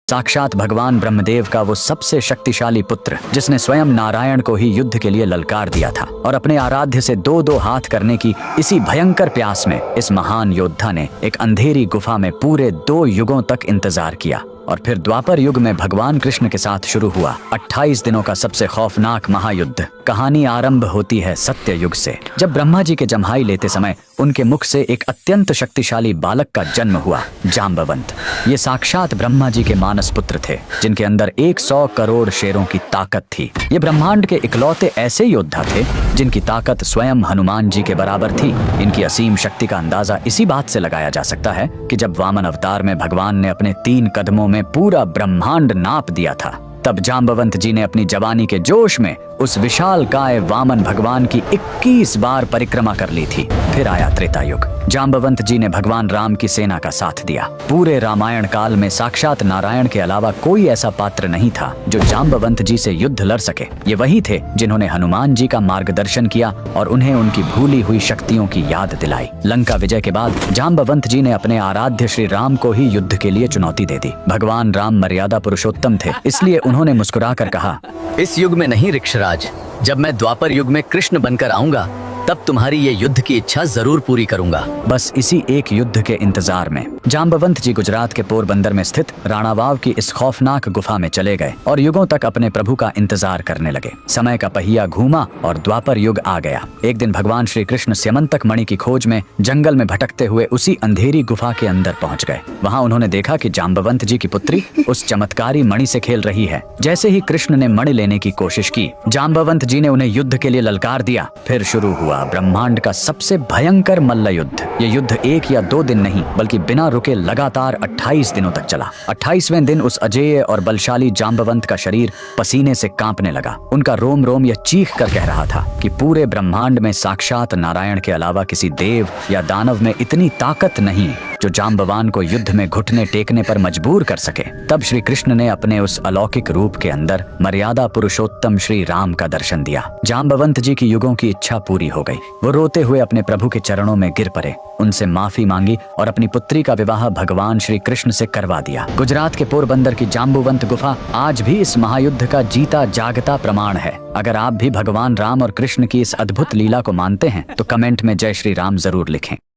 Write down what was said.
साक्षात भगवान ब्रह्मदेव का वो सबसे शक्तिशाली पुत्र, जिसने स्वयं नारायण को ही युद्ध के लिए ललकार दिया था, और अपने आराध्य से दो दो हाथ करने की इसी भयंकर प्यास में इस महान योद्धा ने एक अंधेरी गुफा में पूरे 2 युगों तक इंतजार किया। और फिर द्वापर युग में भगवान कृष्ण के साथ शुरू हुआ 28 दिनों का सबसे खौफनाक महायुद्ध। कहानी आरंभ होती है सत्य युग से, जब ब्रह्मा जी के जम्हाई लेते समय उनके मुख से एक अत्यंत शक्तिशाली बालक का जन्म हुआ, जाम्बवंत। ये साक्षात ब्रह्मा जी के मानस पुत्र थे, जिनके अंदर 100 करोड़ शेरों की ताकत थी। ये ब्रह्मांड के इकलौते ऐसे योद्धा थे जिनकी ताकत स्वयं हनुमान जी के बराबर थी। इनकी असीम शक्ति का अंदाजा इसी बात से लगाया जा सकता है कि जब वामन अवतार में भगवान ने अपने 3 कदमों में पूरा ब्रह्मांड नाप दिया था, तब जाम्बवंत जी ने अपनी जवानी के जोश में उस विशाल काय वामन भगवान की 21 बार परिक्रमा कर ली थी। फिर आया त्रेता युग। जाम्बवंत जी ने भगवान राम की सेना का साथ दिया। पूरे रामायण काल में साक्षात नारायण के अलावा कोई ऐसा पात्र नहीं था जो जाम्बवंत जी से युद्ध लड़ सके। ये वही थे जिन्होंने हनुमान जी का मार्गदर्शन किया और उन्हें उनकी भूली हुई शक्तियों की याद दिलाई। लंका विजय के बाद जाम्बवंत जी ने अपने आराध्य श्री राम को ही युद्ध के लिए चुनौती दे दी। भगवान राम मर्यादा पुरुषोत्तम थे, इसलिए उन्होंने मुस्कुराकर कहा, इस युग में नहीं ऋक्षराज, जब मैं द्वापर युग में कृष्ण बनकर आऊंगा तब तुम्हारी ये युद्ध की इच्छा जरूर पूरी करूंगा। बस इसी एक युद्ध के इंतजार में जाम्बवंत जी गुजरात के पोरबंदर में स्थित राणावाव की इस खौफनाक गुफा में चले गए और युगों तक अपने प्रभु का इंतजार करने लगे। समय का पहिया घूमा और द्वापर युग आ गया। एक दिन भगवान श्री कृष्ण स्यमंतक मणि की खोज में जंगल में भटकते हुए उसी अंधेरी गुफा के अंदर पहुंच गए। वहां उन्होंने देखा कि जाम्बवंत जी की पुत्री उस चमत्कारी मणि से खेल रही है। जैसे ही कृष्ण ने मणि लेने की कोशिश की, जाम्बवंत जी ने उन्हें युद्ध के लिए ललकार दिया। फिर शुरू हुआ ब्रह्मांड का सबसे भयंकर मल्ल युद्ध। ये युद्ध 1 या 2 दिन नहीं, बल्कि बिना रुके लगातार 28 दिनों तक चला। 28वें दिन उस अजेय और बलशाली जाम्बवंत का शरीर पसीने से कांपने लगा। उनका रोम रोम यह चीख कर कह रहा था कि पूरे ब्रह्मांड में साक्षात नारायण के अलावा किसी देव या दानव में इतनी ताकत नहीं जो जाम्बवान को युद्ध में घुटने टेकने पर मजबूर कर सके। तब श्री कृष्ण ने अपने उस अलौकिक रूप के अंदर मर्यादा पुरुषोत्तम श्री राम का दर्शन दिया। जाम्बवंत जी की युगों की इच्छा पूरी हो गई। वो रोते हुए अपने प्रभु के चरणों में गिर पड़े, उनसे माफी मांगी और अपनी पुत्री का विवाह भगवान श्री कृष्ण से करवा दिया। गुजरात के पोरबंदर की जाम्बुवंत गुफा आज भी इस महायुद्ध का जीता जागता प्रमाण है। अगर आप भी भगवान राम और कृष्ण की इस अद्भुत लीला को मानते हैं तो कमेंट में जय श्री राम जरूर लिखें।